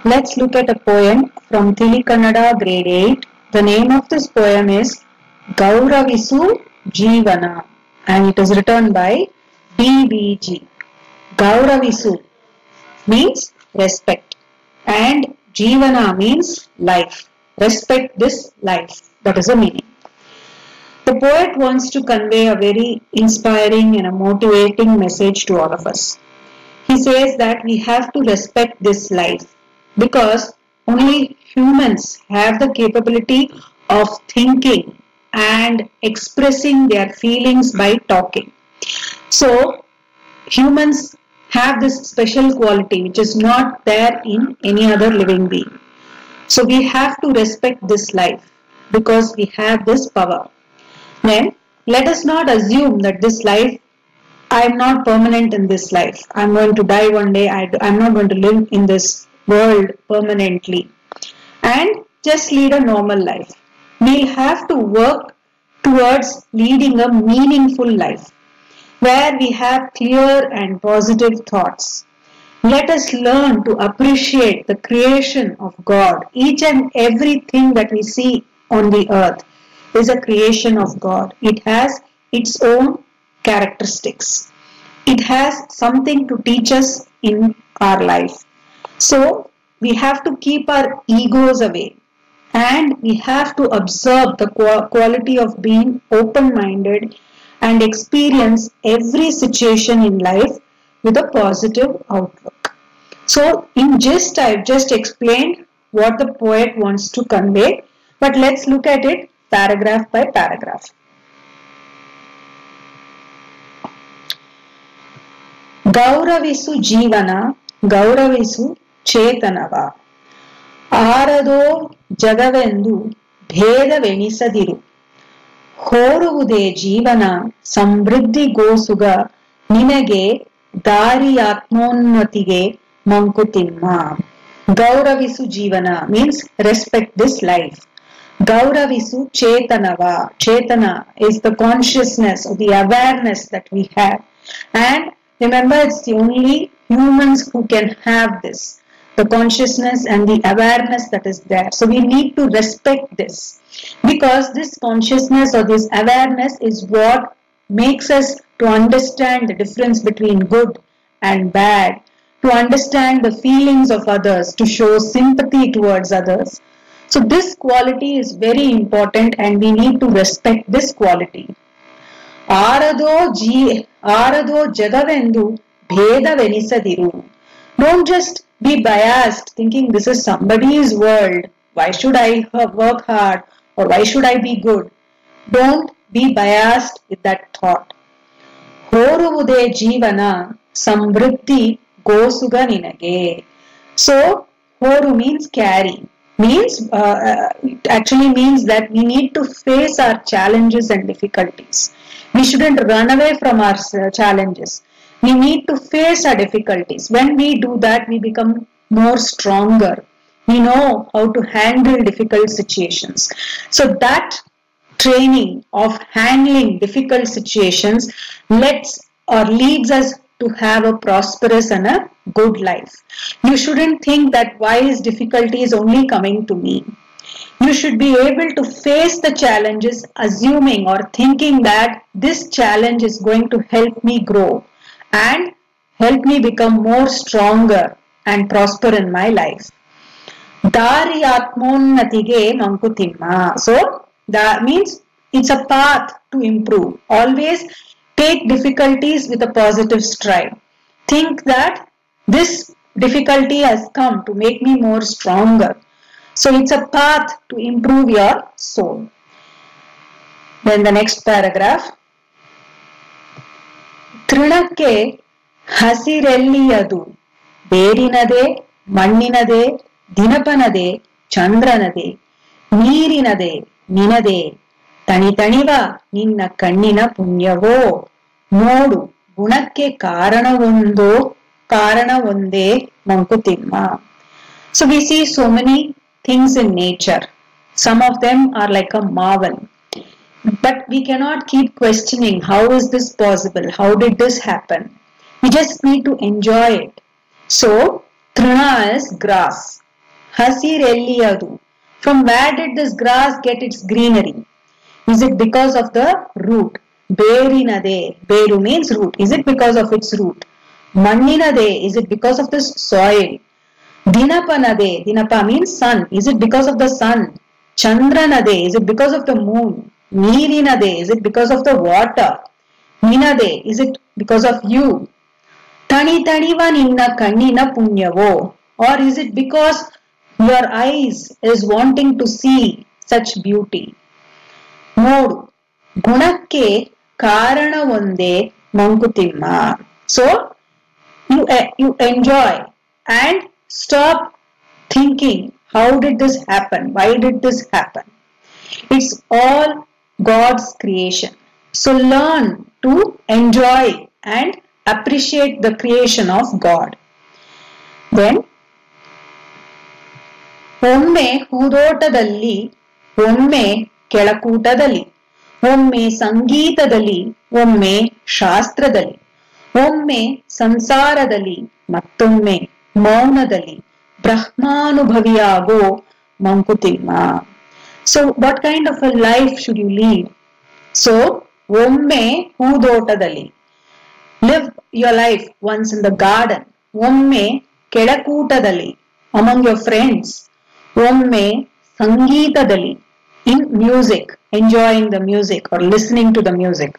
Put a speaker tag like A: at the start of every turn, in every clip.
A: Let's look at a poem from Tili Kannada grade 8. The name of this poem is Gauravisu Jeevana and it is written by D.V.G. Gauravisu means respect and Jeevana means life. Respect this life. That is the meaning. The poet wants to convey a very inspiring and a motivating message to all of us. He says that we have to respect this life because only humans have the capability of thinking and expressing their feelings by talking. So, humans have this special quality which is not there in any other living being. So, we have to respect this life because we have this power. Then, let us not assume that this life I am not permanent in this life. I am going to die one day. I am not going to live in this world permanently. And just lead a normal life. We have to work towards leading a meaningful life where we have clear and positive thoughts. Let us learn to appreciate the creation of God. Each and everything that we see on the earth is a creation of God. It has its own characteristics. It has something to teach us in our life. So we have to keep our egos away and we have to observe the quality of being open-minded and experience every situation in life with a positive outlook. So in gist, I've just explained what the poet wants to convey, but let's look at it paragraph by paragraph. ಗೌರವಿಸು ಜೀವನ ಗೌರವಿಸು ಚೇತನವ ಆರದೋ ಜಗವೆಂದು ಭೇದವೆಣಿಸದಿರು ಹೋರುವುದೇ ಜೀವನ ಸಮೃದ್ಧಿಗೋಸುಗ ನಿನಗೆ ದಾರಿಯಾತ್ಮೋನ್ನತಿಗೆ ಮಂಕುತಿಮ್ಮ. ಗೌರವಿಸು ಜೀವನ means respect this life. Gauravisu Chetanava. Chetana is the consciousness or the awareness that we have. And remember, it's the only humans who can have this. The consciousness and the awareness that is there. So we need to respect this. Because this consciousness or this awareness is what makes us to understand the difference between good and bad. To understand the feelings of others. To show sympathy towards others. So this quality is very important and we need to respect this quality. Arado jagavendu bhedavenisadiru. Don't just be biased thinking this is somebody's world. Why should I work hard or why should I be good? Don't be biased with that thought. Horuvude jeevana samvriddhi gosuga ninage. So horu means carry. It actually means that we need to face our challenges and difficulties. We shouldn't run away from our challenges. We need to face our difficulties. When we do that, we become more stronger. We know how to handle difficult situations. So that training of handling difficult situations leads us to have a prosperous and a good life. You shouldn't think that why is difficulties only coming to me. You should be able to face the challenges assuming or thinking that this challenge is going to help me grow and help me become more stronger and prosper in my life. Dari atmonnatige mankutimma. So that means it's a path to improve. Always take difficulties with a positive stride. Think that this difficulty has come to make me more stronger. So it's a path to improve your soul. Then the next paragraph. Trinakke hasirelliyadu ಬೇರಿನದೆ ಮಣ್ಣಿನದೆ ದಿನಪನದೆ ಚಂದ್ರನದೆ ನೀರಿನದೆ ನಿನದೆ ತಣಿತಣಿವ ನಿನ್ನ ಕಣ್ಣಿನ ಪುಣ್ಯವೋ ನೋಡು ಗುಣಕ್ಕೆ ಕಾರಣವೊಂದೇ Mankutimma. So we see so many things in nature. Some of them are like a marvel. But we cannot keep questioning how is this possible? How did this happen? We just need to enjoy it. So, trina is grass. Hasirelliyadu. From where did this grass get its greenery? Is it because of the root? Berinade. Beru means root. Is it because of its root? Manninade. Is it because of the soil? Dinapanade. Dinapa means sun. Is it because of the sun? Chandranade. Is it because of the moon? Neerinade. Is it because of the water? Ninade. Is it because of you? Tani taniva ninna kannina punyavo. Or is it because your eyes is wanting to see such beauty? Nodu. Gunakke karana onde mankutimma. So, you enjoy and stop thinking, how did this happen? Why did this happen? It's all God's creation. So learn to enjoy and appreciate the creation of God. Then, ಒಮ್ಮೆ ಹೂದೋಟದಲ್ಲಿ, ಒಮ್ಮೆ ಕೆಳಕೂಟದಲ್ಲಿ, ಒಮ್ಮೆ ಸಂಗೀತದಲ್ಲಿ, ಒಮ್ಮೆ ಶಾಸ್ತ್ರದಲ್ಲಿ, ಒಮ್ಮೆ ಸಂಸಾರದಲ್ಲಿ, ಮತ್ತೊಮ್ಮೆ ಮೌನದಲ್ಲಿ ಬ್ರಹ್ಮಾನುಭವಿಯಾಗೋ Mankutimma. So what kind of a life should you lead? So ಒಮ್ಮೆ ಹೂದೋಟದಲ್ಲಿ, live your life once in the garden. ಒಮ್ಮೆ ಕೆಳಕೂಟದಲ್ಲಿ, among your friends. ಒಮ್ಮೆ ಸಂಗೀತದಲ್ಲಿ, in music, enjoying the music or listening to the music.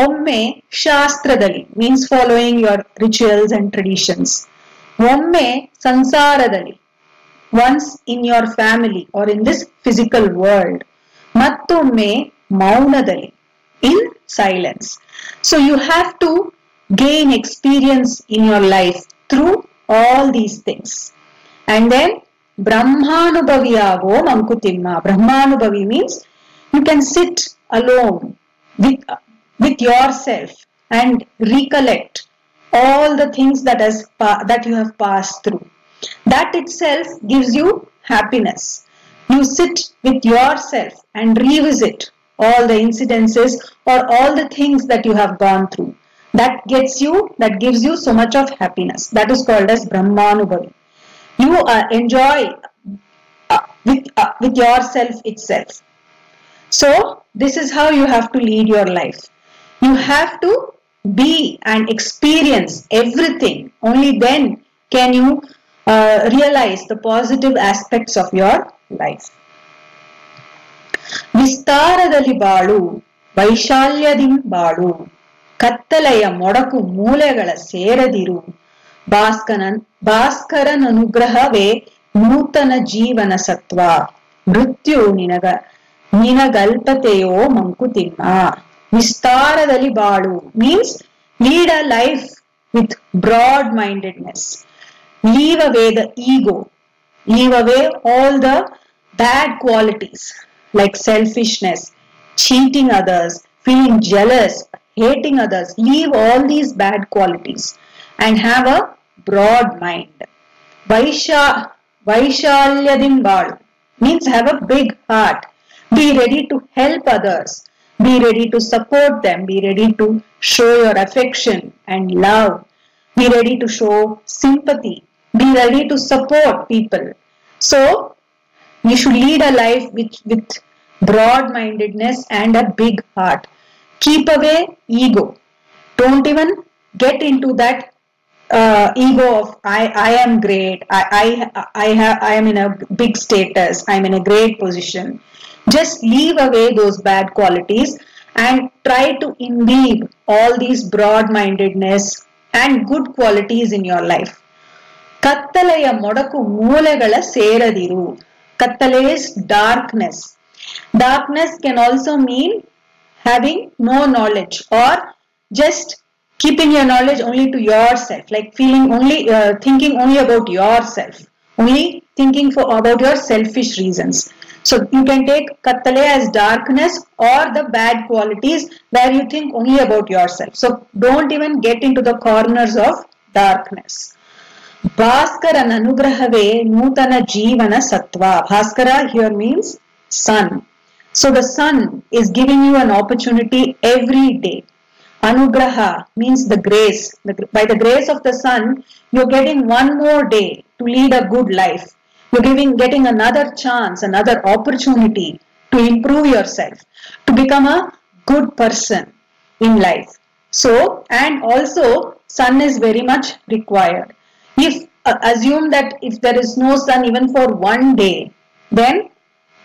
A: ಒಮ್ಮೆ ಶಾಸ್ತ್ರದಲ್ಲಿ, means following your rituals and traditions. ಒಮ್ಮೆ ಸಂಸಾರದಲ್ಲಿ, once in your family or in this physical world. ಮತ್ತೊಮ್ಮೆ ಮೌನದಲ್ಲಿ, in silence. So you have to gain experience in your life through all these things. And then Brahmanubhaviyago mankutimma. Brahmanubhavi means you can sit alone with yourself and recollect all the things that you have passed through. That itself gives you happiness. You sit with yourself and revisit all the incidences or all the things that you have gone through. That gives you so much of happiness. That is called as Brahmanubhavi. You enjoy with yourself itself. So this is how you have to lead your life. You have to be and experience everything. Only then can you realize the positive aspects of your life. ವಿಸ್ತಾರದಲ್ಲಿ ಬಾಳು, ವೈಶಾಲ್ಯದಿ ಬಾಳು, ಕತ್ತಲೆಯ ಮೊಡಕು ಮೂಲೆಗಳ ಸೇರದಿರು, ಭಾಸ್ಕರನನುಗ್ರಹವೇ ನೂತನ ಜೀವನ ಸತ್ವ, ಮೃತ್ಯು ನಿನಗಲ್ಪತೆಯೋ ಮಂಕುತಿಮ್ಮ. ವಿಸ್ತಾರದಲ್ಲಿ ಬಾಳು means lead a life with broad-mindedness. Leave away the ego. Leave away all the bad qualities like selfishness, cheating others, feeling jealous, hating others. Leave all these bad qualities and have a broad mind. Vaishalyadim balu means have a big heart. Be ready to help others. Be ready to support them. Be ready to show your affection and love. Be ready to show sympathy. Be ready to support people. So, you should lead a life with broad-mindedness and a big heart. Keep away ego. Don't even get into that ego of I am great. I am in a big status. I am in a great position. Just leave away those bad qualities and try to imbibe all these broad-mindedness and good qualities in your life. ಕತ್ತಲೆಯ ಮೊಡಕು ಮೂಲೆಗಳ ಸೇರದಿರು. Kattale is darkness. Darkness can also mean having no knowledge or just keeping your knowledge only to yourself, like thinking only about yourself, only thinking about your selfish reasons. So you can take Kattale as darkness or the bad qualities where you think only about yourself. So don't even get into the corners of darkness. Bhaskaran anugrahave nutana jeevana sattva. Bhaskara here means sun. So the sun is giving you an opportunity every day. Anugraha means the grace. By the grace of the sun, you're getting one more day to lead a good life. You're getting another chance, another opportunity to improve yourself, to become a good person in life. So, and also, sun is very much required. If assume that if there is no sun even for one day, then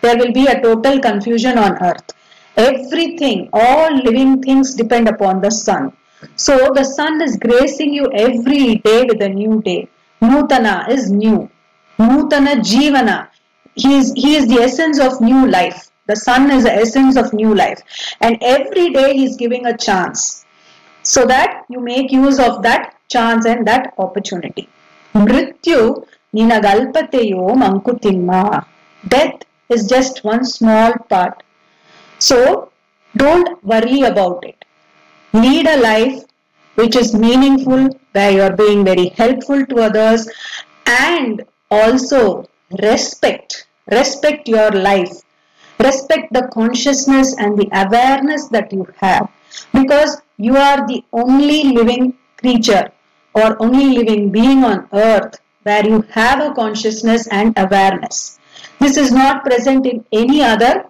A: there will be a total confusion on earth. Everything, all living things depend upon the sun. So the sun is gracing you every day with a new day. Nutana is new. Nutana Jivana. He is the essence of new life. The sun is the essence of new life. And every day he is giving a chance. So that you make use of that chance and that opportunity. Mrityu ninagalpateyo mankutimma. Death is just one small part. So don't worry about it. Lead a life which is meaningful, where you are being very helpful to others, and also respect your life. Respect the consciousness and the awareness that you have, because you are the only living creature or only living being on earth where you have a consciousness and awareness. This is not present in any other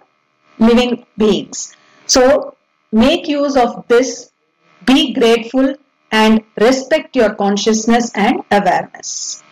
A: living beings. So make use of this, be grateful and respect your consciousness and awareness.